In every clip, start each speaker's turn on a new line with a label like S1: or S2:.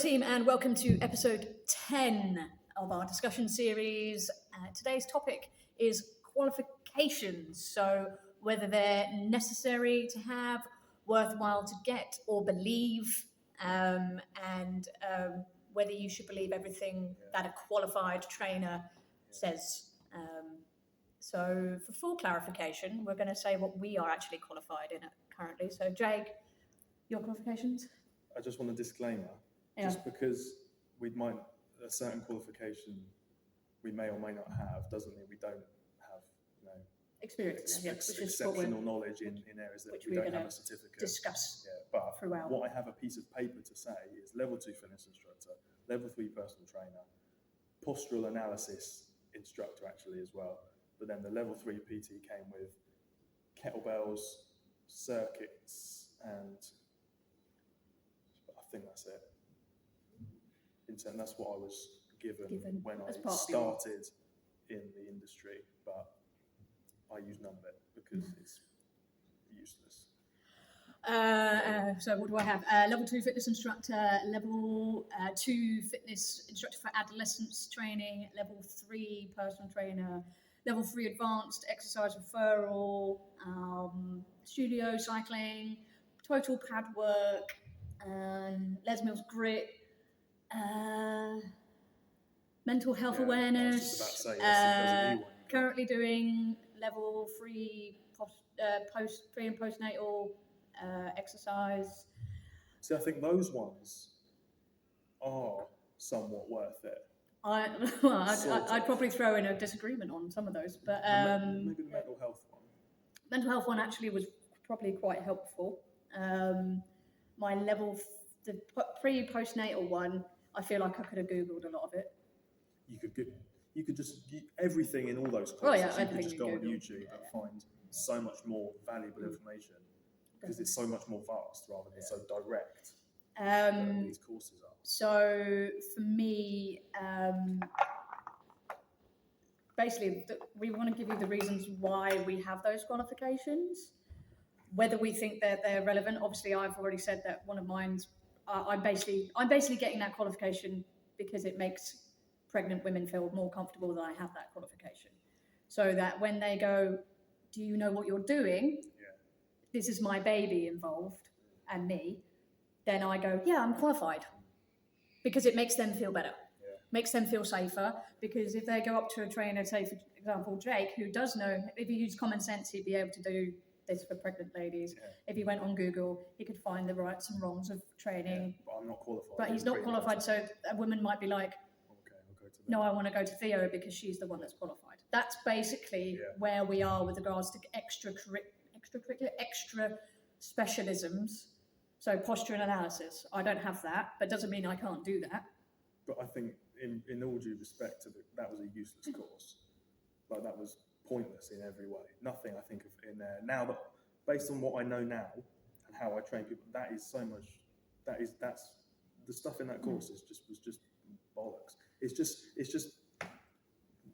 S1: team, and welcome to episode 10 of our discussion series. Today's topic is qualifications. So whether they're necessary to have, worthwhile to get or believe, and whether you should believe everything that a qualified trainer says. So for full clarification, we're going to say what we are actually qualified in currently. So Jake, your qualifications?
S2: I just want a disclaimer. Just because a certain qualification we may or may not have doesn't mean we don't have,
S1: experience,
S2: exceptional knowledge in areas that we don't have a certificate.
S1: Discuss
S2: but
S1: throughout.
S2: What I have a piece of paper to say is level 2 fitness instructor, level 3 personal trainer, postural analysis instructor actually as well. But then the level 3 PT came with kettlebells, circuits, and I think that's it. And that's what I was given when I started in the industry, but I use none of it because it's useless.
S1: So what do I have? Level 2 fitness instructor, level 2 fitness instructor for adolescence training, level 3 personal trainer, level 3 advanced exercise referral, studio cycling, total pad work, Les Mills grit, mental health awareness. Currently doing level 3 pre and postnatal exercise.
S2: See, I think those ones are somewhat worth it.
S1: I'd probably throw in a disagreement on some of those, but
S2: maybe the mental health one.
S1: Mental health one actually was probably quite helpful. My the pre-postnatal one, I feel like I could have Googled a lot of it.
S2: You could just everything in all those courses. You could just go on YouTube and find so much more valuable information because it's so much more vast rather than so direct. These courses are.
S1: So for me, basically, we want to give you the reasons why we have those qualifications, whether we think that they're relevant. Obviously, I've already said that one of mine's. I'm basically getting that qualification because it makes pregnant women feel more comfortable that I have that qualification, so that when they go, "Do you know what you're doing?
S2: Yeah.
S1: This is my baby involved and me," then I go, "Yeah, I'm qualified," because it makes them feel better, makes them feel safer. Because if they go up to a trainer, say for example Jake, who does know, if he used common sense, he'd be able to do this for pregnant ladies. Yeah. If he went on Google, he could find the rights and wrongs of training.
S2: Yeah, but I'm not qualified.
S1: But he's not qualified, so a woman might be like, "No, I want to go to Theo because she's the one that's qualified." That's basically where we are with regards to extra specialisms. So posture and analysis, I don't have that, but doesn't mean I can't do that.
S2: But I think, in all due respect to that was a useless course. Like, that was pointless in every way. Nothing I think of in there now, that based on what I know now and how I train people, that is so much. That's the stuff in that course was just bollocks. It's just.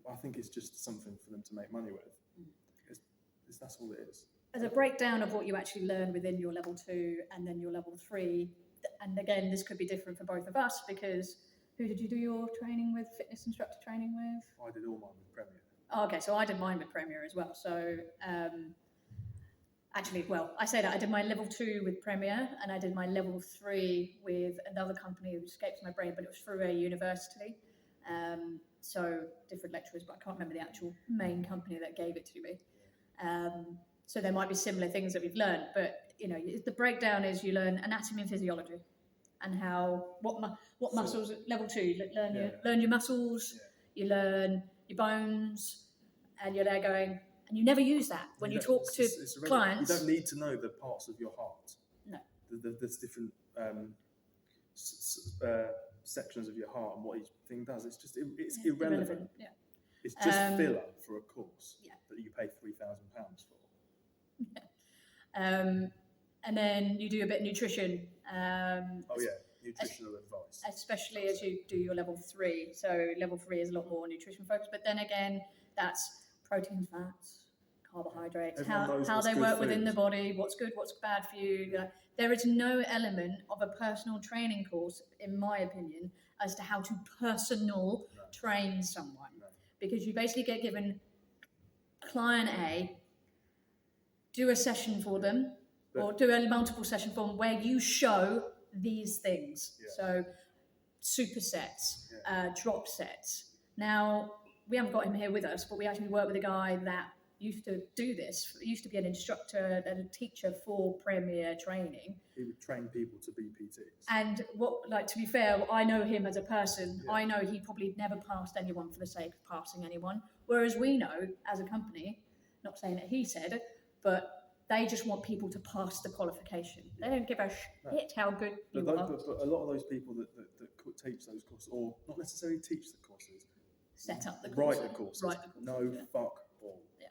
S2: I think it's just something for them to make money with. That's all it is.
S1: As a breakdown of what you actually learn within your level 2 and then your level 3, and again, this could be different for both of us because who did you do your training with, fitness instructor training with?
S2: I did all mine with Premier.
S1: Oh, okay, so I did mine with Premier as well. So I say that I did my level 2 with Premier and I did my level 3 with another company who escapes my brain, but it was through a university. So different lecturers, but I can't remember the actual main company that gave it to me. So there might be similar things that we've learned, but the breakdown is you learn anatomy and physiology, and what muscles. Level 2, you learn your muscles, you learn your bones, and you're there going, and you never use that when you talk to clients.
S2: You don't need to know the parts of your heart.
S1: No.
S2: There's different sections of your heart and what each thing does. It's irrelevant.
S1: Yeah.
S2: It's just filler for a course that you pay £3,000 for.
S1: And then you do a bit of nutrition.
S2: Nutritional advice.
S1: Especially as you do your level 3. So level 3 is a lot more nutrition focused. But then again, that's protein, fats, carbohydrates,
S2: Everyone knows
S1: how
S2: what's
S1: they
S2: good
S1: work within the
S2: foods.
S1: body, what's good, what's bad for you. There is no element of a personal training course, in my opinion, as to how to personal train someone.
S2: No.
S1: Because you basically get given client A, do a session for them, or do a multiple session for them where you show these things.
S2: Yeah.
S1: So supersets, drop sets. Now, we haven't got him here with us, but we actually work with a guy that used to do this. He used to be an instructor and a teacher for Premier training.
S2: He would train people to be PTs.
S1: And to be fair, I know him as a person. I know he probably never passed anyone for the sake of passing anyone. Whereas we know, as a company, not saying that he said it, but they just want people to pass the qualification. They don't give a shit how good you are.
S2: But a lot of those people that teach those courses, or not necessarily teach the courses,
S1: set up the courses.
S2: Write the courses. Fuck all.
S1: Yeah.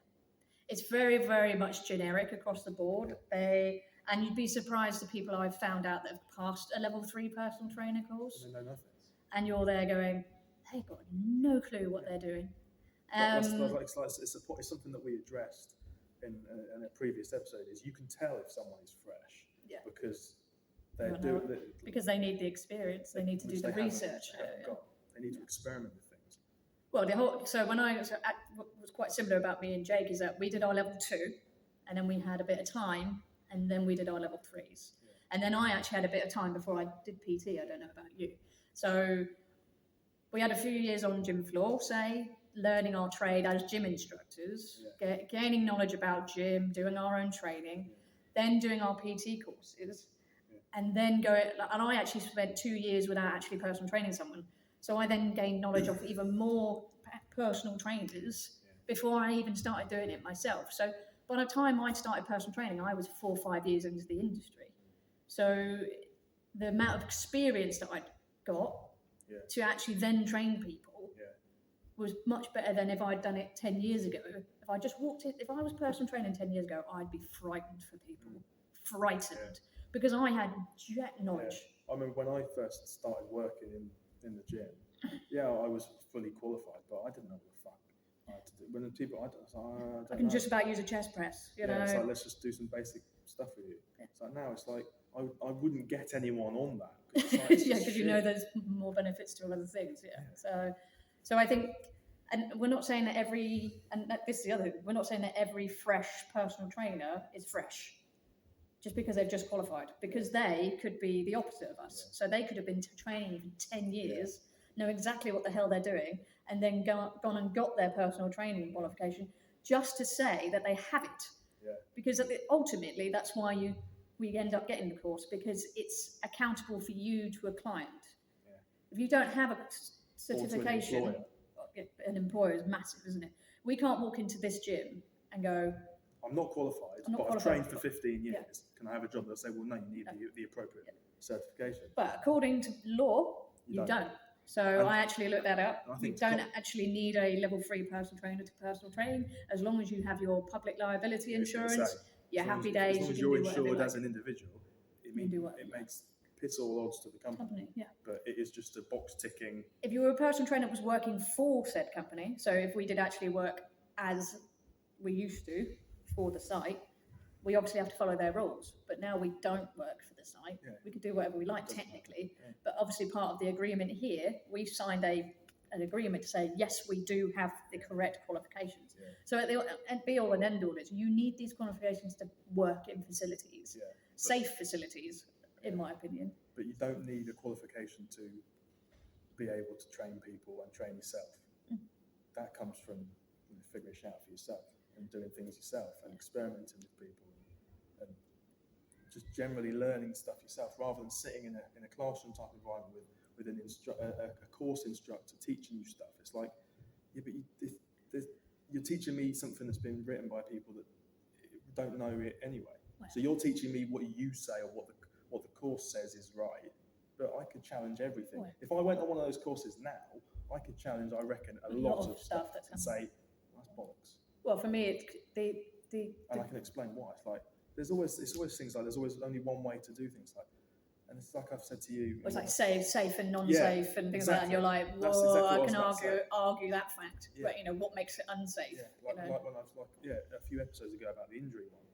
S1: It's very, very much generic across the board. And you'd be surprised the people I've found out that have passed a level 3 personal trainer course.
S2: And they know nothing.
S1: And you're there going, they've got no clue what they're doing.
S2: It's something that we addressed in a previous episode. Is you can tell if someone is fresh because
S1: because they need the experience. They need to do the research.
S2: They need to experiment with things.
S1: Well, what's quite similar about me and Jake is that we did our level 2, and then we had a bit of time, and then we did our level 3s. Yeah. And then I actually had a bit of time before I did PT. I don't know about you. So we had a few years on gym floor, learning our trade as gym instructors, gaining knowledge about gym, doing our own training, then doing our PT courses, and then and I actually spent 2 years without actually personal training someone. So I then gained knowledge of even more personal trainers before I even started doing it myself. So by the time I started personal training, I was 4 or 5 years into the industry. So the amount of experience that I got to actually then train people was much better than if I'd done it 10 years ago. If I just walked in, if I was personal training 10 years ago, I'd be frightened for people. Frightened. Because I had jet knowledge.
S2: I remember when I first started working in the gym, I was fully qualified, but I didn't know what the fuck I had to do. When people, I
S1: can just about use a chest press, you know.
S2: It's like, let's just do some basic stuff with you. Yeah. It's like now it's like, I wouldn't get anyone on that.
S1: Because you know there's more benefits to other things, So I think, and we're not saying that this is the other thing, we're not saying that every fresh personal trainer is fresh just because they've just qualified, because they could be the opposite of us. So they could have been training for 10 years, know exactly what the hell they're doing, and then gone and got their personal training qualification just to say that they have it. Yeah. Because ultimately that's why we end up getting the course, because it's accountable for you to a client. Yeah. If you don't have a certification, an employer is massive, isn't it? We can't walk into this gym and go,
S2: I'm not qualified, but I've trained for 15 years. Yeah. Can I have a job? They'll say, well, no, you need the appropriate certification.
S1: But according to law, you don't. So I actually looked that up. You don't actually need a level 3 personal trainer to personal train, as long as you have your public liability insurance, your happy days.
S2: As long as you're insured as an individual, it makes piss all odds to the company. But it is just a box ticking.
S1: If you were a personal trainer that was working for said company, so if we did actually work as we used to for the site, we obviously have to follow their rules. But now we don't work for the site. Yeah. We can do whatever we like technically. Yeah. But obviously part of the agreement here, we've signed an agreement to say, yes, we do have the correct qualifications. Yeah. So at the be all and end all is, you need these qualifications to work in facilities, safe facilities, in my opinion.
S2: But you don't need a qualification to be able to train people and train yourself. That comes from figuring it out for yourself and doing things yourself and experimenting with people and just generally learning stuff yourself, rather than sitting in a classroom type environment with a course instructor teaching you stuff. It's like, you're teaching me something that's been written by people that don't know it anyway. Wow. So you're teaching me what you say or what the course says is right, but I could challenge everything. Wow. If I went on one of those courses now, I could challenge, I reckon, a lot of stuff and say, that's bollocks.
S1: Well, for me, it's
S2: and I can explain why. It's like, it's always things like, there's always only one way to do things. Like, And it's like I've said to you.
S1: It's like safe and non-safe and things like that. And you're like,
S2: That's
S1: whoa,
S2: exactly
S1: I
S2: what
S1: can
S2: I was about to say.
S1: argue that fact.
S2: Yeah.
S1: But, you know, what makes it unsafe?
S2: Yeah, like,
S1: you know?
S2: like when I was a few episodes ago about the injury one,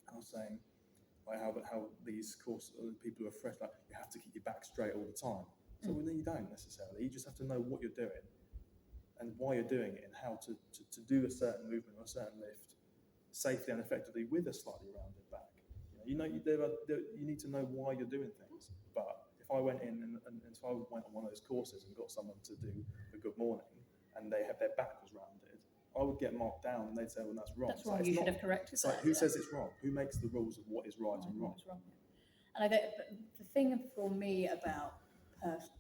S2: I was saying like how these people who are fresh, like you have to keep your back straight all the time. So well, you don't necessarily. You just have to know what you're doing and why you're doing it and how to do a certain movement or a certain lift safely and effectively with a slightly rounded back. You need to know why you're doing things. But if I went in and if I went on one of those courses and got someone to do a good morning and their back was rounded, I would get marked down and they'd say, well, that's wrong.
S1: That's wrong, you should have corrected
S2: It's like, who says it's wrong? Who makes the rules of what is right and wrong?
S1: And I think the thing for me about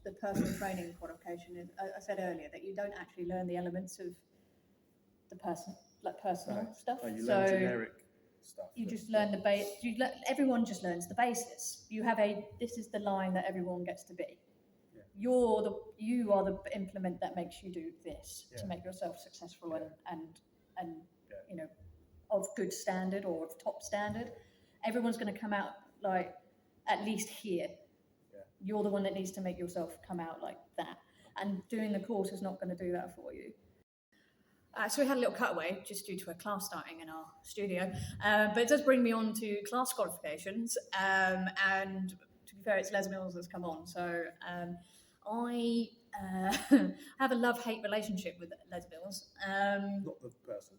S1: the personal training qualification is, I said earlier, that you don't actually learn the elements of the personal stuff.
S2: No, you learn generic stuff.
S1: You just learn the base. Everyone just learns the basis. You have this is the line that everyone gets to be.
S2: Yeah.
S1: You are the implement that makes you do this to make yourself successful and you know, of good standard or of top standard. Everyone's going to come out like at least here.
S2: Yeah.
S1: You're the one that needs to make yourself come out like that. And doing the course is not going to do that for you. So we had a little cutaway just due to a class starting in our studio, but it does bring me on to class qualifications, and to be fair, it's Les Mills that's come on. So I have a love-hate relationship with Les Mills.
S2: Not the person.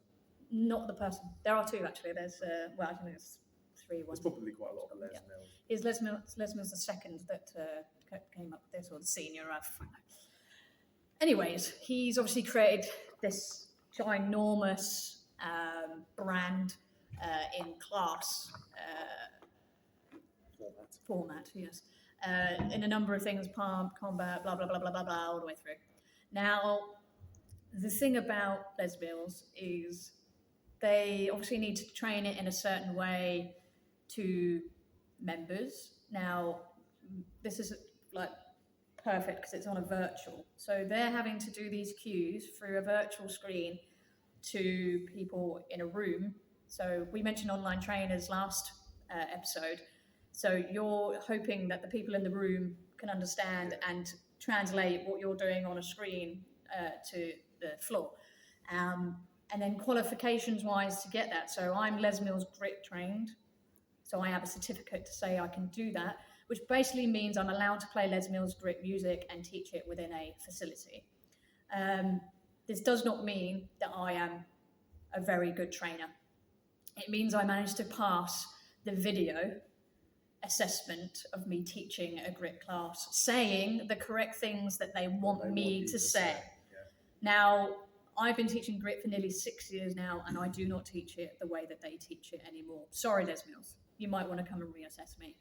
S1: Not the person. There are two actually. There's I think there's three.
S2: There's probably quite a lot of Les Mills.
S1: Is Les Mills the second that came up with this, or the senior? I don't know. Anyways, he's obviously created this ginormous brand in class format, yes, in a number of things, pump, combat, blah, blah, blah, blah, blah, blah, all the way through. Now, the thing about Les Mills is they obviously need to train it in a certain way to members. Now, this is like perfect because it's on a virtual. So they're having to do these cues through a virtual screen to people in a room. So we mentioned online trainers last episode. So you're hoping that the people in the room can understand and translate what you're doing on a screen to the floor. And then qualifications wise to get that. So I'm Les Mills grit trained. So I have a certificate to say I can do that, which basically means I'm allowed to play Les Mills grit music and teach it within a facility. This does not mean that I am a very good trainer. It means I managed to pass the video assessment of me teaching a grit class, saying the correct things that they want me to say.
S2: Yeah.
S1: Now, I've been teaching grit for nearly 6 years now, and I do not teach it the way that they teach it anymore. Sorry, Les Mills. You might want to come and reassess me.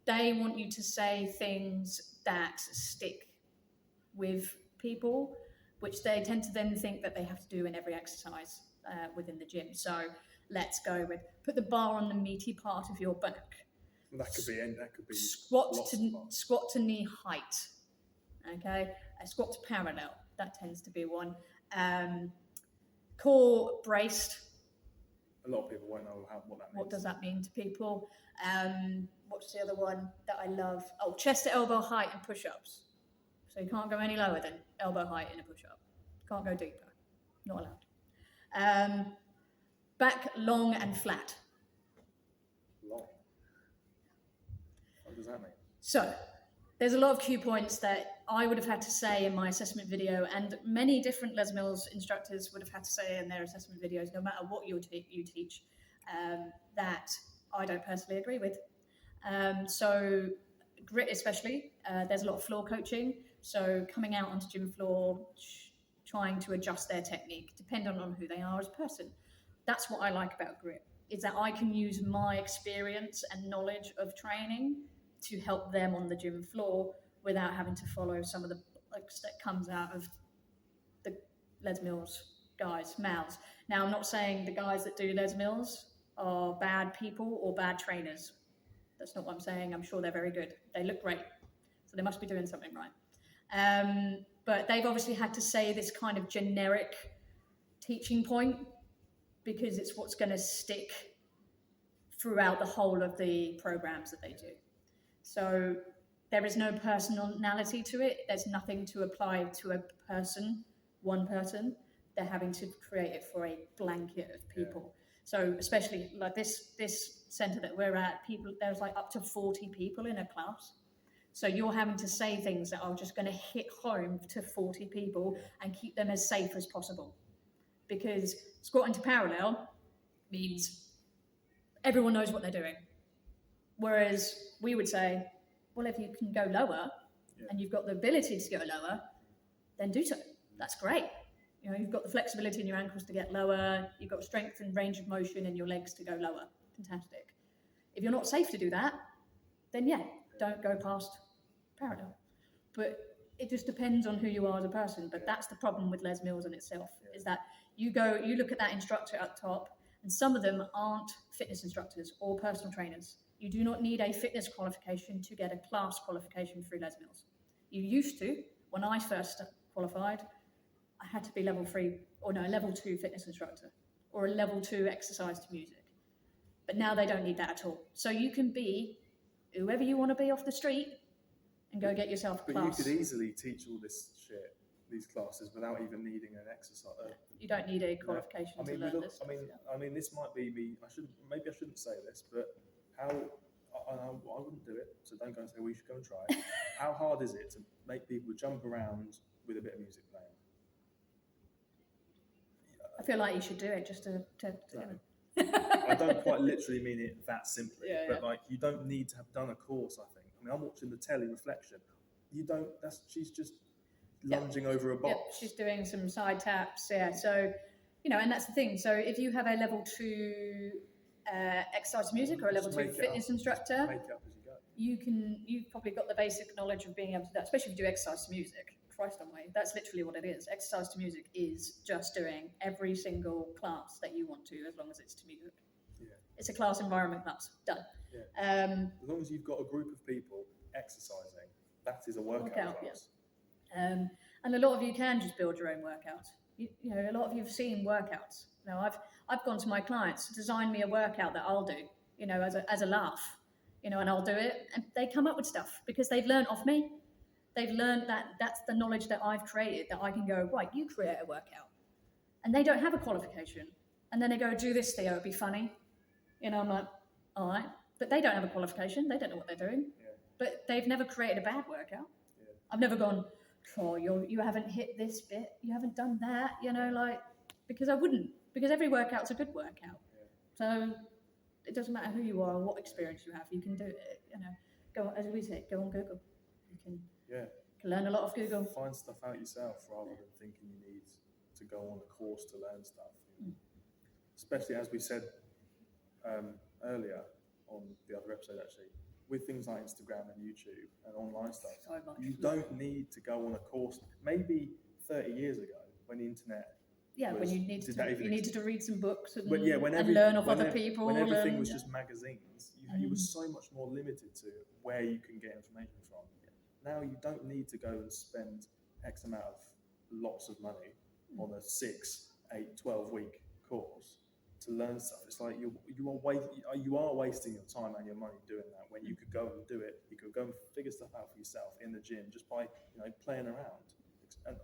S1: They want you to say things that stick with people, which they tend to then think that they have to do in every exercise within the gym. So let's go with put the bar on the meaty part of your back.
S2: Well, that could be
S1: squat to knee height. Okay, a squat to parallel. That tends to be one. Core braced.
S2: A lot of people won't know what that means.
S1: What does that mean to people? What's the other one that I love? Oh, chest to elbow height and push-ups. So you can't go any lower than elbow height in a push-up. Can't go deeper. Not allowed. Back long and flat.
S2: Long? What does that mean?
S1: So there's a lot of cue points that I would have had to say in my assessment video, and many different Les Mills instructors would have had to say in their assessment videos, no matter what you teach, that I don't personally agree with. So grit especially, there's a lot of floor coaching. So coming out onto gym floor, trying to adjust their technique, depending on who they are as a person. That's what I like about grit, is that I can use my experience and knowledge of training to help them on the gym floor without having to follow some of the that comes out of the Les Mills guys' mouths. Now, I'm not saying the guys that do Les Mills are bad people or bad trainers. That's not what I'm saying. I'm sure they're very good. They look great. So they must be doing something right. But they've obviously had to say this kind of generic teaching point because it's what's going to stick throughout the whole of the programs that they do. So there is no personality to it. There's nothing to apply to a person, one person. They're having to create it for a blanket of people. So especially like this centre that we're at, there's like up to 40 people in a class. So you're having to say things that are just going to hit home to 40 people and keep them as safe as possible. Because squatting to parallel means everyone knows what they're doing. Whereas we would say, well, if you can go lower and you've got the ability to go lower, then do so. That's great. You know, you've got the flexibility in your ankles to get lower, you've got strength and range of motion in your legs to go lower. Fantastic. If you're not safe to do that, then don't go past parallel. But it just depends on who you are as a person. But that's the problem with Les Mills in itself, is that you look at that instructor up top, and some of them aren't fitness instructors or personal trainers. You do not need a fitness qualification to get a class qualification through Les Mills. You used to. When I first qualified, I had to be level 2 fitness instructor or a level 2 exercise to music. But now they don't need that at all. So you can be whoever you want to be off the street and go get yourself a class.
S2: But you could easily teach all this shit, these classes, without even needing an exercise.
S1: You don't need a qualification to learn this.
S2: I mean, this might be me. Maybe I shouldn't say this, but I wouldn't do it. So don't go and say we should go and try it. How hard is it to make people jump around with a bit of music playing?
S1: I feel like you should do it just to
S2: I don't quite literally mean it that simply, but like you don't need to have done a course. I think. I mean, I'm watching the telly reflection. You don't. She's just lunging over a box.
S1: Yep, she's doing some side taps. Yeah, so and that's the thing. So if you have a level 2 exercise music or a level 2 fitness instructor,
S2: make it up as you go.
S1: You've probably got the basic knowledge of being able to do that, especially if you do exercise to music. Christ on way. That's literally what it is. Exercise to music is just doing every single class that you want to, as long as it's to music. Yeah. It's a class environment class. Done.
S2: Yeah. As long as you've got a group of people exercising, that is a workout class.
S1: Yeah. And a lot of you can just build your own workouts. A lot of you have seen workouts. I've gone to my clients to design me a workout that I'll do, as a laugh, and I'll do it, and they come up with stuff because they've learned off me. They've learned that that's the knowledge that I've created, that I can go, right, you create a workout. And they don't have a qualification. And then they go, do this, Theo, it'd be funny. I'm like, all right. But they don't have a qualification. They don't know what they're doing. Yeah. But they've never created a bad workout. Yeah. I've never gone, oh, you haven't hit this bit. You haven't done that, because I wouldn't. Because every workout's a good workout. Yeah. So it doesn't matter who you are or what experience you have. You can do it, go, as we say, go on Google. You can learn a lot of Google.
S2: Find stuff out yourself rather than thinking you need to go on a course to learn stuff. Especially as we said earlier on the other episode, actually, with things like Instagram and YouTube and online stuff, you don't need to go on a course. Maybe 30 years ago, when the internet
S1: when you needed to read some books and
S2: and
S1: learn off other people.
S2: When everything was just magazines, you were so much more limited to where you can get information from. Now you don't need to go and spend X amount of lots of money on a 6, 8, 12 week course to learn stuff. It's like you are wasting your time and your money doing that when you could go and do it. You could go and figure stuff out for yourself in the gym just by playing around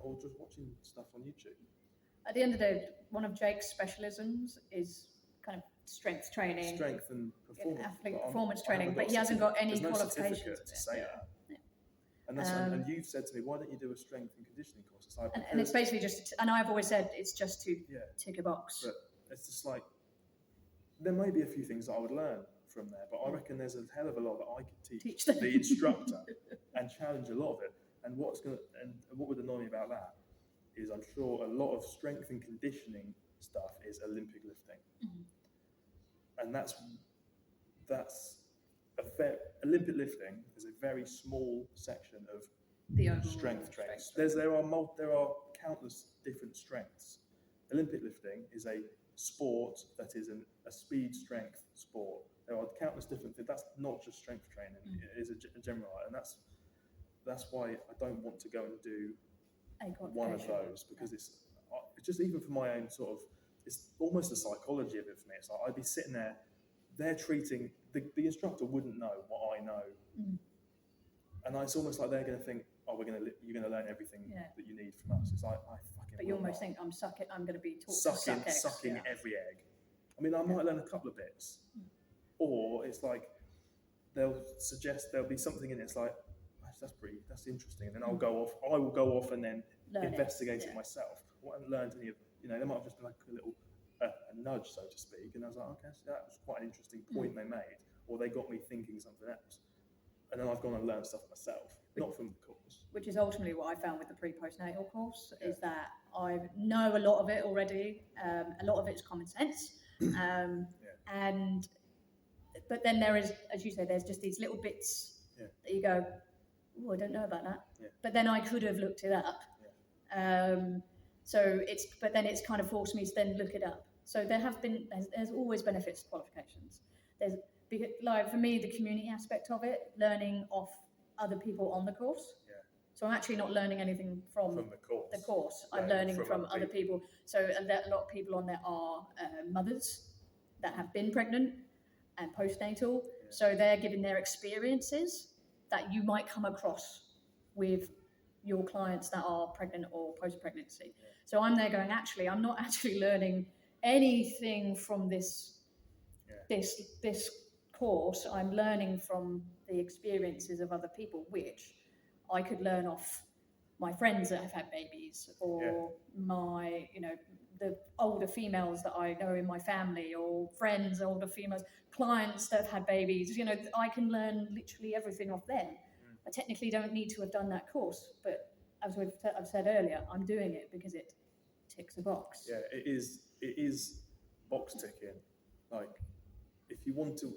S2: or just watching stuff on YouTube.
S1: At the end of the day, one of Jake's specialisms is kind of strength training,
S2: strength and performance,
S1: athlete performance training, but he hasn't got any qualifications
S2: to say that. And that's and you've said to me, why don't you do a strength and conditioning course? It's like,
S1: and it's basically just, and I've always said it's just to tick a box.
S2: But it's just like, there may be a few things that I would learn from there, but I reckon there's a hell of a lot that I could teach the instructor and challenge a lot of it. And what would annoy me about that is I'm sure a lot of strength and conditioning stuff is Olympic lifting. And that's Olympic lifting is a very small section of
S1: the
S2: strength training. There are countless different strengths. Olympic lifting is a sport that is a speed strength sport. There are countless different things. That's not just strength training. It is a general, and that's why I don't want to go and do one of those, because it's just, even for my own sort of, it's almost the psychology of it for me. It's like I'd be sitting there they're treating the instructor wouldn't know what I know, and it's almost like they're going to think, oh, you're going to learn everything that you need from us. It's like I fucking.
S1: But you almost think I'm going to be taught
S2: sucking
S1: to suck eggs,
S2: every egg. I mean, I might learn a couple of bits, or it's like they'll suggest there'll be something in it. It's like that's interesting, and then I will go off and then investigate it myself. I haven't learned any of, there might have just been like a little a nudge, so to speak, and I was like, okay, so that was quite an interesting point they made, or they got me thinking something else, and then I've gone and learned stuff myself, not from the course.
S1: Which is ultimately what I found with the pre-postnatal course, is that I know a lot of it already. A lot of it's common sense, but then there is, as you say, there's just these little bits that you go, oh, I don't know about that, but then I could have looked it up. But then it's kind of forced me to then look it up. So there's always benefits to qualifications. Like for me, the community aspect of it, learning off other people on the course. So I'm actually not learning anything from the course. I'm learning from other people. So a lot of people on there are mothers that have been pregnant and postnatal. So they're giving their experiences that you might come across with your clients that are pregnant or post-pregnancy. So I'm there going, actually, I'm not actually learning anything from this course. I'm learning from the experiences of other people, which I could learn off my friends that have had babies, or my, the older females that I know in my family, or friends, older females, clients that have had babies. I can learn literally everything off them. I technically don't need to have done that course, but as I've said earlier, I'm doing it because it ticks a box.
S2: Yeah, it is box ticking. Like, if you want to,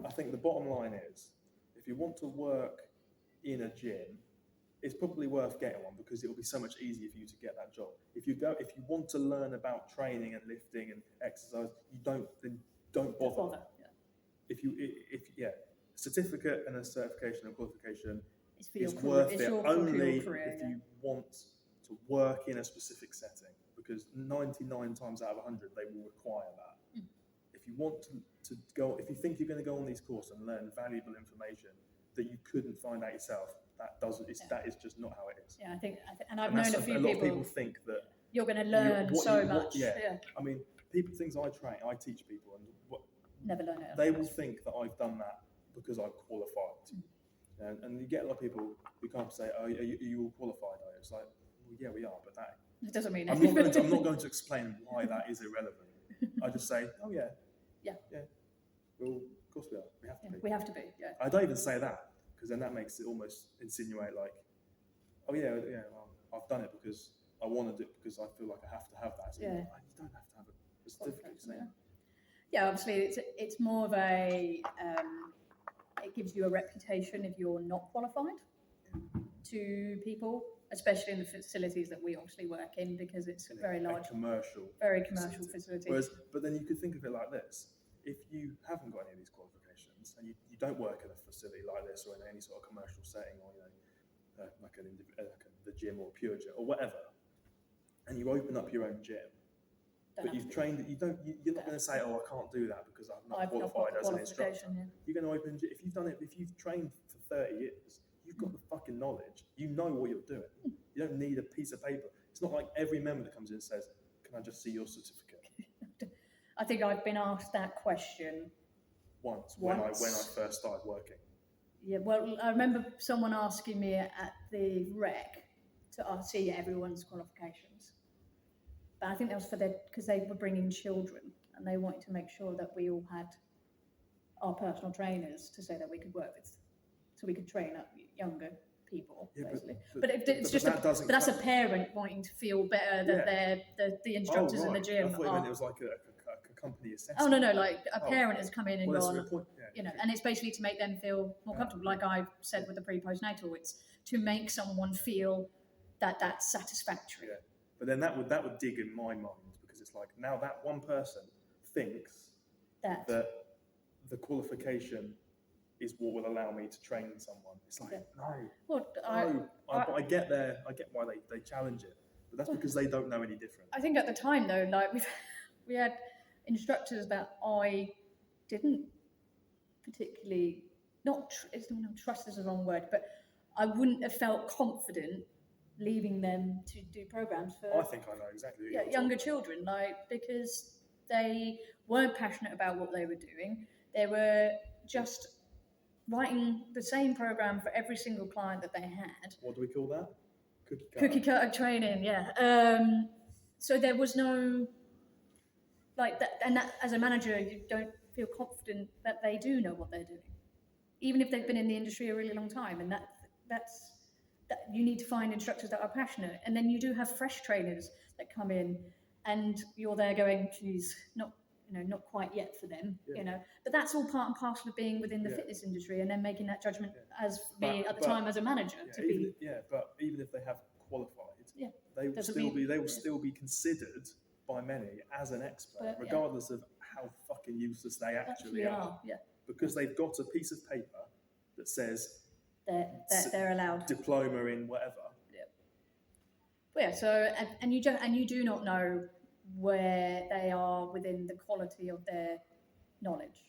S2: I think the bottom line is, if you want to work in a gym, it's probably worth getting one, because it will be so much easier for you to get that job. If you want to learn about training and lifting and exercise, don't bother. Certificate and a certification and qualification is worth it only if you want to work in a specific setting, because 99 times out of 100 they will require that. If you want to go, if you think you're going to go on these courses and learn valuable information that you couldn't find out yourself, that is just not how it is.
S1: Yeah, I think, and I've known a few
S2: lot of people think that
S1: you're going to learn so much.
S2: I mean, things I teach people, and
S1: never learn it.
S2: They will think that I've done that because I'm qualified. And you get a lot of people who come up and say, oh, are you all qualified? It's like, well, yeah, we are, but that
S1: it doesn't mean
S2: I'm not going to explain why that is irrelevant. I just say, oh yeah. Well, of course we are. We have to be.
S1: We have to be. Yeah.
S2: I don't even say that, because then that makes it almost insinuate like, oh yeah, well, I've done it because I want to do it, because I feel like I have to have that. So you don't have to have a certificate.
S1: Yeah, obviously it's more of a it gives you a reputation if you're not qualified to people, especially in the facilities that we obviously work in, because it's a very large, very commercial facility.
S2: But then you could think of it like this: if you haven't got any of these qualifications and you don't work in a facility like this, or in any sort of commercial setting, or like the gym or pure gym or whatever, and you open up your own gym, but you've trained, you're not going to say, oh, I can't do that because I'm not qualified as an instructor. You're going to open, if you've trained for 30 years, you've got the fucking knowledge. You know what you're doing. You don't need a piece of paper. It's not like every member that comes in says, can I just see your certificate?
S1: I think I've been asked that question
S2: once. When I first started working.
S1: Yeah, well, I remember someone asking me at the rec to see everyone's qualifications. But I think that was because they were bringing children, and they wanted to make sure that we all had our personal trainers to say that we could work with, so we could train up younger people, basically. But that's a parent wanting to feel better that the instructors in the gym
S2: I thought it was like a company assessment.
S1: Oh no, like a parent has come in and gone, and it's basically to make them feel more comfortable. Like I said with the pre-postnatal, it's to make someone feel that that's satisfactory.
S2: Yeah. But then that would dig in my mind, because it's like, now that one person thinks that the qualification is what will allow me to train someone. It's like, I get why they challenge it, but that's because they don't know any different.
S1: I think at the time though, like we had instructors that I didn't particularly, trust is the wrong word, but I wouldn't have felt confident leaving them to do programs for
S2: I think I know exactly. Who you're
S1: younger
S2: talking about.
S1: children, because they weren't passionate about what they were doing. They were just writing the same program for every single client that they had.
S2: What do we call that?
S1: Cookie cutter training, yeah. So there was no that, and that as a manager, you don't feel confident that they do know what they're doing, even if they've been in the industry a really long time. And that's you need to find instructors that are passionate, and then you do have fresh trainers that come in, and you're there going, geez, not quite yet for them, But that's all part and parcel of being within the fitness industry, and then making that judgment as me at the time as a manager
S2: but even if they have qualified, they will still be considered by many as an expert, regardless of how fucking useless they actually are.
S1: Yeah.
S2: Because they've got a piece of paper that says
S1: they're allowed
S2: diploma in whatever.
S1: Yeah. So and you do not know where they are within the quality of their knowledge.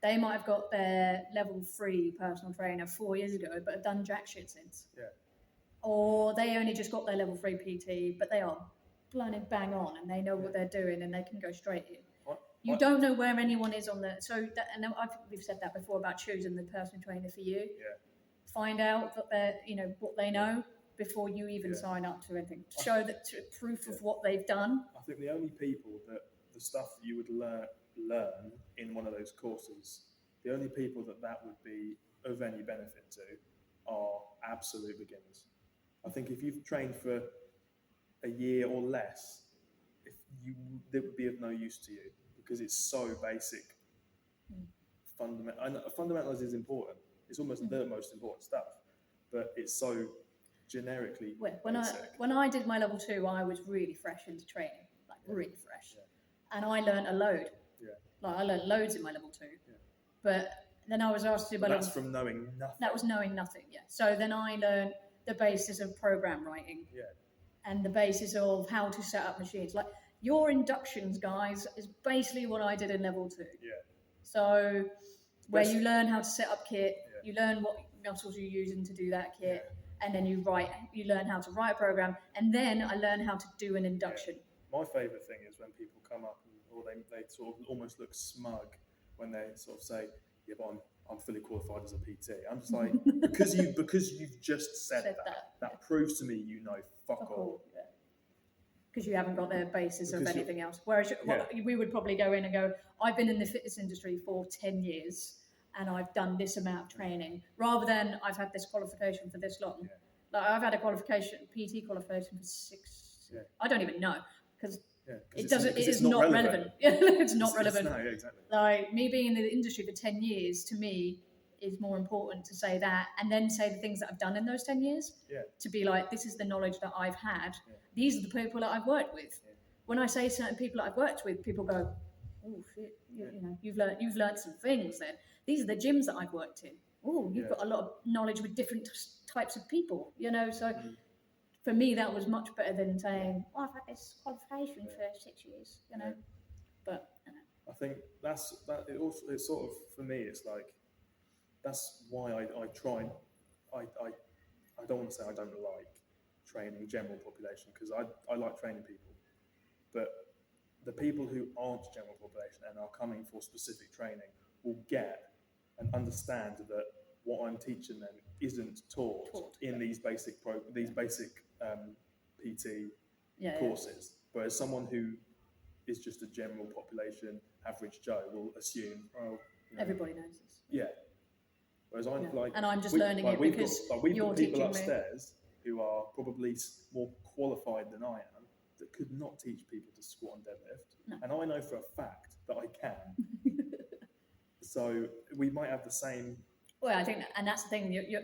S1: They might have got their level 3 personal trainer 4 years ago, but have done jack shit since.
S2: Yeah.
S1: Or they only just got their level 3 PT, but they are bloody bang on, and they know what they're doing, and they can go straight in. You don't know where anyone is on the we've said that before about choosing the personal trainer for you.
S2: Yeah.
S1: Find out that they're what they know before you even sign up to anything. Show that proof of what they've done.
S2: I think the only people that the stuff that you would learn in one of those courses, the only people that would be of any benefit to are absolute beginners. I think if you've trained for a year or less, it would be of no use to you, because it's so basic. Fundamentals is important. It's almost the most important stuff, but it's so generically basic.
S1: When I did my level 2, I was really fresh into training, really fresh, and I learned a load. I learned loads in my level 2, but then I was asked to do my level.
S2: That's from knowing nothing.
S1: That was knowing nothing. Yeah. So then I learned the basis of program writing.
S2: Yeah.
S1: And the basis of how to set up machines. Your inductions, guys, is basically what I did in level 2.
S2: Yeah.
S1: So where you learn how to set up kit, you learn what muscles you're using to do that kit, and then you learn how to write a program, and then I learned how to do an induction.
S2: Yeah. My favourite thing is when people come up or they sort of almost look smug when they sort of say, yeah, but I'm fully qualified as a PT. I'm just like, because you've just said that proves to me you know fuck all.
S1: Because you haven't got the basis of anything else. Whereas we would probably go in and go, I've been in the fitness industry for 10 years and I've done this amount of training, rather than I've had this qualification for this long. I've had a PT qualification for 6. I don't even know, because it is not relevant. It's not relevant.
S2: No, exactly.
S1: Me being in the industry for 10 years, to me, is more important to say that, and then say the things that I've done in those 10 years. To be this is the knowledge that I've had. These are the people that I've worked with. When I say certain people that I've worked with, people go, oh shit, you've learned some things then. These are the gyms that I've worked in. Oh, you've got a lot of knowledge with different types of people, So for me, that was much better than saying, I've had this qualification for 6 years, But
S2: I think it's sort of, for me, it's that's why I try. I don't want to say I don't like training general population, because I like training people, but the people who aren't general population and are coming for specific training will get and understand that what I'm teaching them isn't taught in these basic PT courses. Whereas someone who is just a general population, average Joe, will assume,
S1: everybody knows this.
S2: Yeah. Whereas
S1: I'm just learning it because
S2: we've
S1: you're
S2: got people
S1: teaching
S2: upstairs who are probably more qualified than I am, that could not teach people to squat and deadlift.
S1: No.
S2: And I know for a fact that I can. So we might have the same.
S1: Well, I think, and that's the thing. You're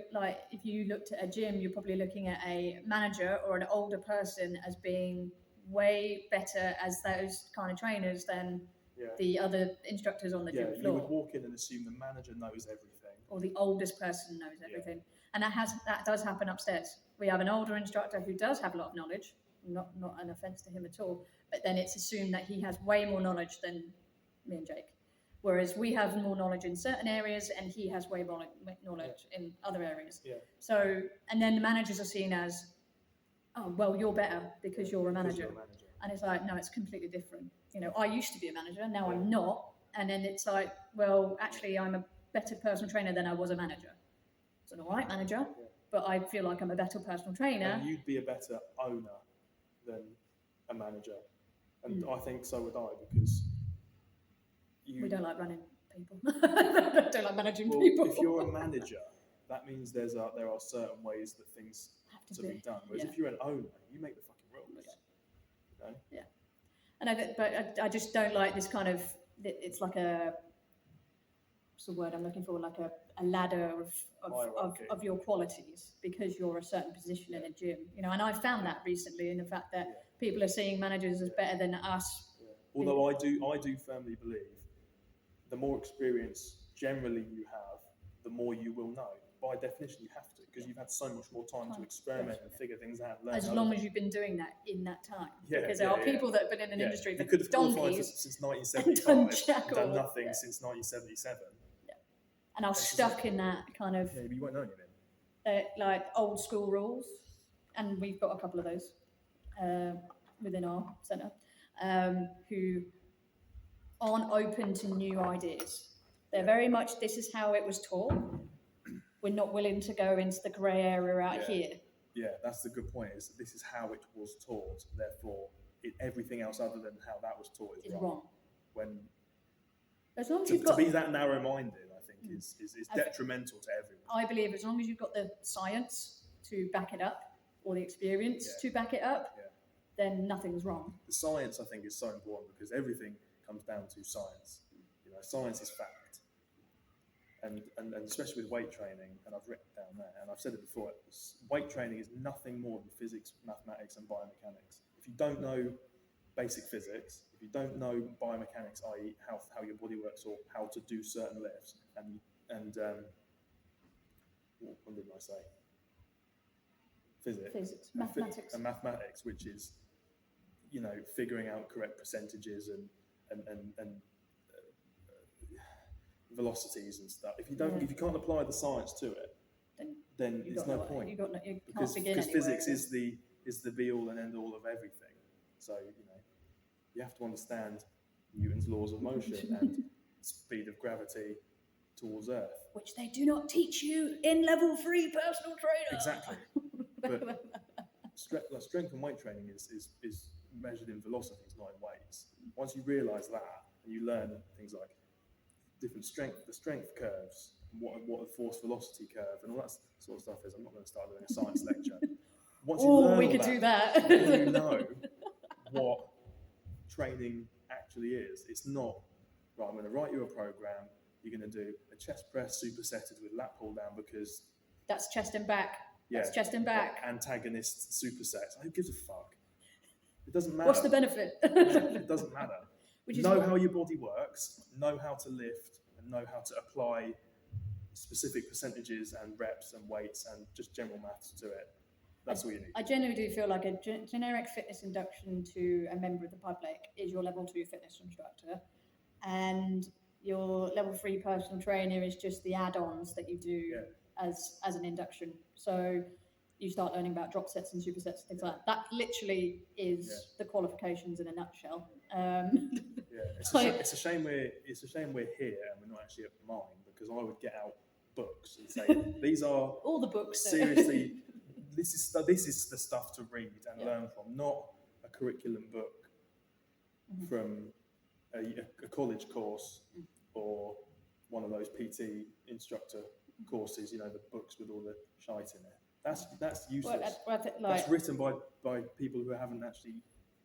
S1: if you looked at a gym, you're probably looking at a manager or an older person as being way better as those kind of trainers than the other instructors on the gym floor.
S2: You would walk in and assume the manager knows everything,
S1: or the oldest person knows everything, and that does happen upstairs. We have an older instructor who does have a lot of knowledge. Not an offence to him at all, but then it's assumed that he has way more knowledge than me and Jake. Whereas we have more knowledge in certain areas and he has way more knowledge in other areas.
S2: Yeah.
S1: So, and then the managers are seen as, oh, well, you're better because you're a manager. And it's like, no, it's completely different. You know, I used to be a manager, now I'm not. And then it's like, well, actually, I'm a better personal trainer than I was a manager. So I'm an alright manager, but I feel like I'm a better personal trainer.
S2: And you'd be a better owner than a manager. And I think so would I, because
S1: we don't like running people. I don't like managing people.
S2: If you're a manager, that means there are certain ways that things have to be done. Whereas if you're an owner, you make the fucking rules. You know?
S1: Yeah. And I just don't like this kind of, it's like a, what's the word I'm looking for, like a ladder of your qualities because you're a certain position in a gym, you know. And I found that recently in the fact that people are seeing managers as better than us.
S2: Although I do firmly believe the more experience generally you have, the more you will know. By definition, you have to, because you've had so much more time to experiment and figure things out.
S1: As long as you've been doing that in that time. Because there are people that have been in an industry for
S2: could have qualified since 1975 and done nothing since 1977.
S1: Yeah. And I was stuck in that kind of...
S2: Yeah, but you won't know anything.
S1: Like old school rules. And we've got a couple of those within our centre who aren't open to new ideas. They're very much, this is how it was taught. We're not willing to go into the grey area out here.
S2: Yeah, that's the good point. Is this is how it was taught. Therefore, everything else other than how that was taught is wrong. When
S1: as long as
S2: to be that narrow-minded, I think is detrimental to everyone.
S1: I believe as long as you've got the science to back it up or the experience to back it up, then nothing's wrong.
S2: The science, I think, is so important because everything comes down to science. You know, science is fact. And especially with weight training, and I've written down there, and I've said it before, weight training is nothing more than physics, mathematics, and biomechanics. If you don't know basic physics, if you don't know biomechanics, i.e. how your body works or how to do certain lifts, and what did I say? Physics,
S1: mathematics,
S2: and mathematics, which is, you know, figuring out correct percentages and velocities and stuff. If you can't apply the science to it, then there's no point. Because physics is the be all and end all of everything. So you have to understand Newton's laws of motion and speed of gravity towards Earth,
S1: which they do not teach you in level 3 personal trainer.
S2: Exactly. But strength and weight training is measured in velocities, not in weights. Once you realise that, and you learn things like different the strength curves, what a force velocity curve, and all that sort of stuff is. I'm not going to start doing a science lecture. Once you learn
S1: we could do that.
S2: Then you know what training actually is. It's not, right, I'm going to write you a program, you're going to do a chest press supersetted with lat pull down because...
S1: That's chest and back. That's chest and back.
S2: Antagonist supersets. Who gives a fuck? It doesn't matter.
S1: What's the benefit?
S2: It doesn't matter. Know how your body works, know how to lift, and know how to apply specific percentages and reps and weights and just general maths to it. That's all you need.
S1: I genuinely do feel like a generic fitness induction to a member of the public is your level 2 fitness instructor, and your level 3 personal trainer is just the add-ons that you do as an induction. So you start learning about drop sets and supersets and things like that. That literally is the qualifications in a nutshell. It's a shame we're
S2: here and we're not actually at mine, because I would get out books and say these are
S1: all the books.
S2: Seriously, this is the stuff to read and learn from, not a curriculum book from a college course or one of those PT instructor courses. You know, the books with all the shite in it. That's useless. That's written by people who haven't actually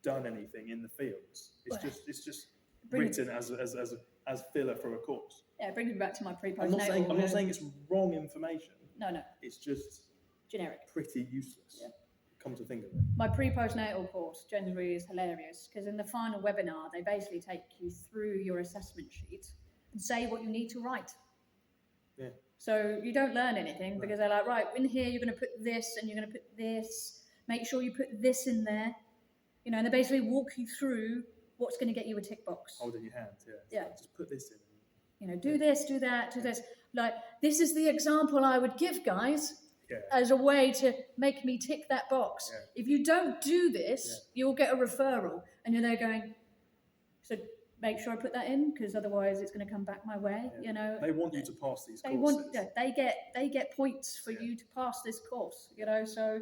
S2: done anything in the fields. It's just written as filler for a course.
S1: Yeah, it brings me back to my pre-postnatal.
S2: I'm not saying it's wrong information.
S1: No.
S2: It's just
S1: generic.
S2: Pretty useless. Yeah. Come to think of it.
S1: My pre-postnatal course generally is hilarious because in the final webinar they basically take you through your assessment sheet and say what you need to write.
S2: Yeah.
S1: So you don't learn anything because they're like, right, in here you're going to put this and you're going to put this. Make sure you put this in there. You know, and they basically walk you through what's going to get you a tick box.
S2: Holding your hand,
S1: yeah.
S2: Like, just put this in.
S1: do this, do that, do this. Like, this is the example I would give, guys,
S2: Yeah.
S1: as a way to make me tick that box.
S2: Yeah.
S1: If you don't do this, you'll get a referral. And you're there going, so make sure I put that in, because otherwise it's going to come back my way.
S2: They want you to pass these
S1: they
S2: courses.
S1: They get points for you to pass this course. So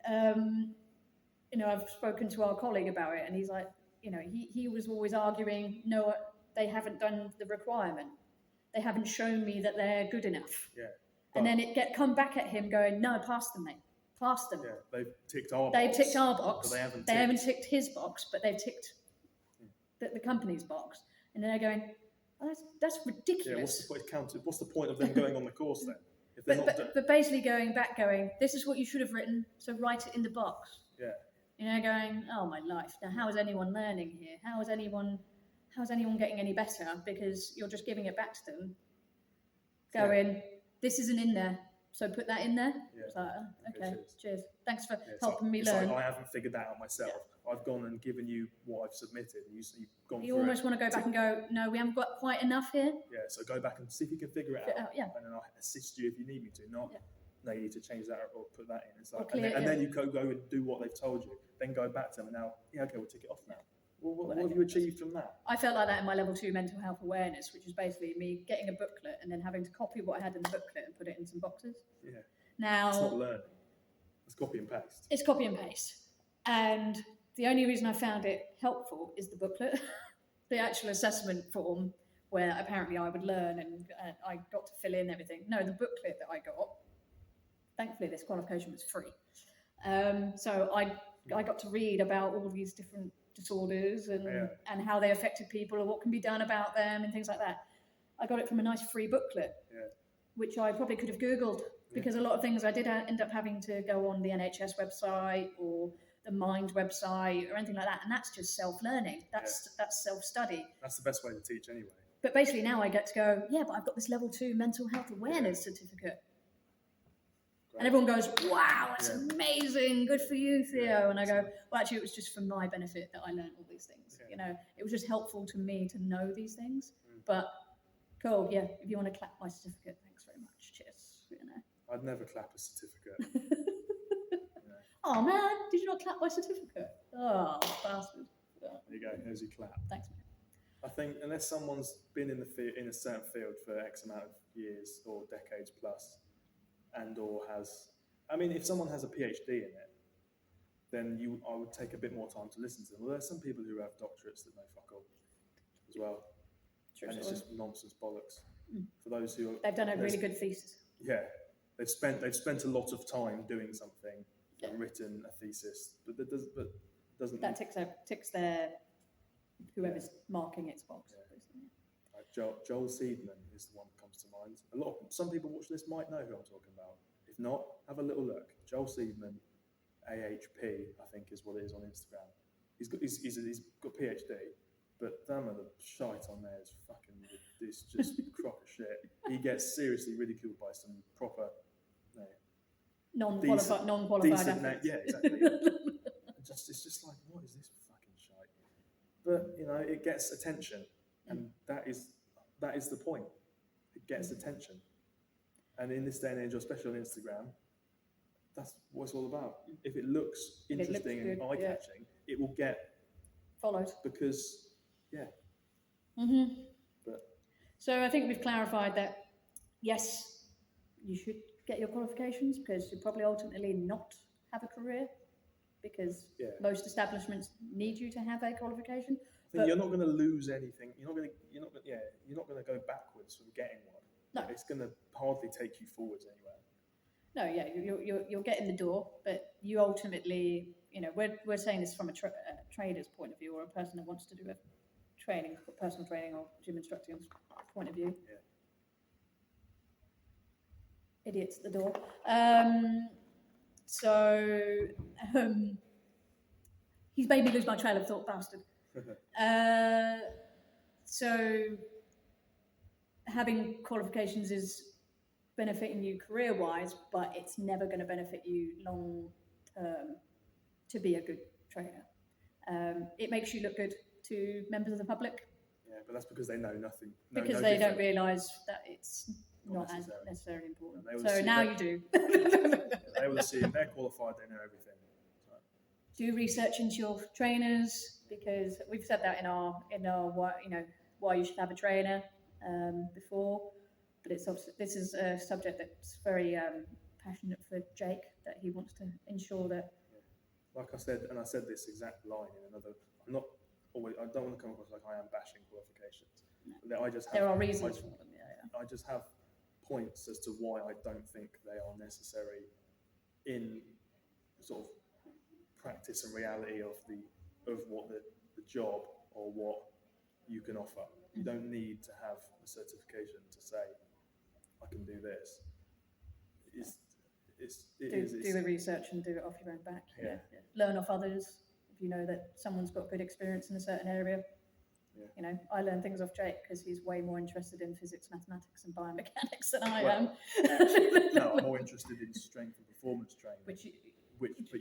S1: I've spoken to our colleague about it, and he's like, he was always arguing, no, they haven't done the requirement, they haven't shown me that they're good enough. And then it come back at him going, no, pass them, mate, pass them.
S2: They've ticked our
S1: box. They haven't ticked his box, but they've ticked the company's box. And then they're going, oh, that's ridiculous.
S2: What's the point of them going on the course then? If they're
S1: but basically going, this is what you should have written, so write it in the box. Going, oh my life, now how is anyone learning here? How is anyone getting any better? Because you're just giving it back to them, going, this isn't in there, so put that in there. It's like, okay, cheers. Thanks for helping me learn.
S2: Like, I haven't figured that out myself. I've gone and given you what I've submitted, and you've gone.
S1: You almost want to go back and go, no, we haven't got quite enough here.
S2: So go back and see if you can figure it out. And then I'll assist you if you need me to. No, you need to change that or put that in. It's like, and then you go and do what they've told you. Then go back to them and now, okay, we'll tick it off now. Well, what have you achieved from that?
S1: I felt like that in my level 2 mental health awareness, which is basically me getting a booklet and then having to copy what I had in the booklet and put it in some boxes. Now,
S2: it's not learning. It's copy and paste.
S1: It's copy and paste. And the only reason I found it helpful is the booklet, the actual assessment form, where apparently I would learn and I got to fill in everything. No, the booklet that I got, thankfully this qualification was free. So I got to read about all these different disorders and how they affected people and what can be done about them and things like that. I got it from a nice free booklet, which I probably could have Googled, because a lot of things I did end up having to go on the NHS website or the Mind website or anything like that, and that's just self-learning. That's self-study.
S2: That's the best way to teach anyway.
S1: But basically now I get to go, but I've got this level 2 mental health awareness certificate. And everyone goes, wow, that's amazing, good for you, Theo. And I go, well, actually, it was just for my benefit that I learned all these things. It was just helpful to me to know these things. But cool, if you want to clap my certificate, thanks very much, cheers.
S2: I'd never clap a certificate.
S1: Oh man, did you not clap my certificate? Oh, bastard.
S2: There you go, here's your clap.
S1: Thanks, mate.
S2: I think unless someone's been in a certain field for X amount of years or decades plus, if someone has a PhD in it, then I would take a bit more time to listen to them. Well, there's some people who have doctorates that know fuck all as well. And it's just nonsense bollocks. For those who
S1: they've done a really good thesis.
S2: They've spent a lot of time doing something and written a thesis, but doesn't
S1: that ticks their whoever's marking its box.
S2: Joel Seedman is the one that comes to mind. Some people watch this might know who I'm talking about. If not, have a little look. Joel Seedman, AHP, I think is what it is on Instagram. He's got a PhD, but some of the shite on there is fucking. It's just crock of shit. He gets seriously ridiculed by some proper,
S1: non-qualified.
S2: Exactly. It's just like, what is this fucking shite? But it gets attention, and that is the point. It gets attention, and in this day and age, especially on Instagram, that's what it's all about. If it looks interesting and eye-catching, it will get
S1: followed.
S2: Because,
S1: So I think we've clarified that, yes, you should get your qualifications, because you'll probably ultimately not have a career, because most establishments need you to have a qualification.
S2: I think you're not going to lose anything. You're not going to go backwards from getting one.
S1: No,
S2: it's going to hardly take you forwards anywhere.
S1: No, you'll get in the door, but you ultimately, we're saying this from a trader's point of view, or a person that wants to do a personal training or gym instructor's point of view. Idiots at the door. He's made me lose my trail of thought, bastard. So having qualifications is benefiting you career-wise, but it's never going to benefit you long-term to be a good trainer. It makes you look good to members of the public,
S2: Yeah, but that's because they know nothing.
S1: Because
S2: no
S1: they
S2: different.
S1: don't realise that it's not as
S2: necessary.
S1: necessarily important.
S2: They will
S1: So
S2: see
S1: now
S2: that-
S1: you do.
S2: They will assume they're qualified, they know everything. So,
S1: Do research into your trainers, because we've said that in our why, why you should have a trainer before, but it's obviously, this is a subject that's very passionate for Jake, that he wants to ensure that.
S2: like I said, and I said this exact line in another. I don't want to come across like I am bashing qualifications.
S1: No.
S2: I just have,
S1: There are reasons for them.
S2: I just have points as to why I don't think they are necessary in sort of practice and reality of what the job or what you can offer. You don't need to have a certification to say I can do this.
S1: Do the research and do it off your own back.
S2: Yeah.
S1: Learn off others. If you know that someone's got good experience in a certain area.
S2: Yeah.
S1: I learn things off Jake because he's way more interested in physics, mathematics, and biomechanics than I
S2: Well,
S1: am.
S2: No, I'm more interested in strength and performance training. But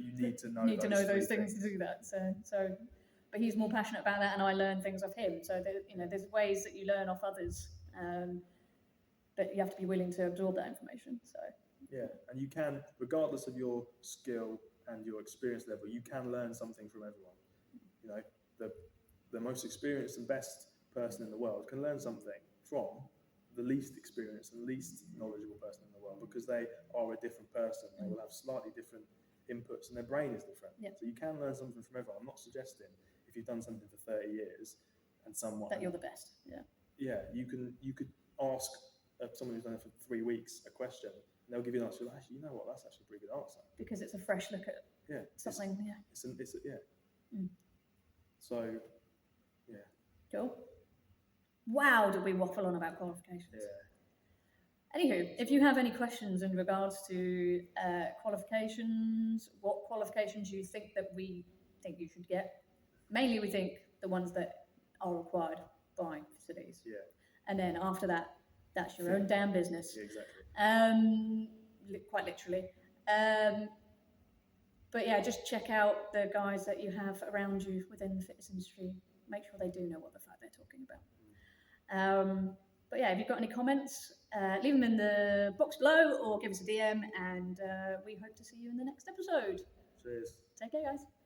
S2: you need to know.
S1: Need to know those things to do that. So, but he's more passionate about that, and I learn things off him. So there's ways that you learn off others, but you have to be willing to absorb that information. So.
S2: Yeah, and you can, regardless of your skill and your experience level, you can learn something from everyone. The most experienced and best person in the world can learn something from the least experienced and least knowledgeable person in the world, because they are a different person. They will have slightly different inputs, and their brain is different.
S1: Yep.
S2: So you can learn something from everyone. I'm not suggesting if you've done something for 30 years and someone
S1: That you're the best. Yeah.
S2: Yeah, you could ask someone who's done it for 3 weeks a question, and they'll give you an answer. Like, actually, you know what? That's actually a pretty good answer.
S1: Because it's a fresh look at something.
S2: So, yeah.
S1: Cool. Wow, did we waffle on about qualifications?
S2: Yeah.
S1: Anywho, if you have any questions in regards to qualifications, what qualifications you think that we think you should get, mainly we think the ones that are required by facilities.
S2: Yeah.
S1: And then after that, that's your own damn business.
S2: Yeah, exactly.
S1: Quite literally. But yeah, just check out the guys that you have around you within the fitness industry. Make sure they do know what the fuck they're talking about. But yeah, if you've got any comments, leave them in the box below or give us a DM, and we hope to see you in the next episode.
S2: Cheers.
S1: Take care, guys.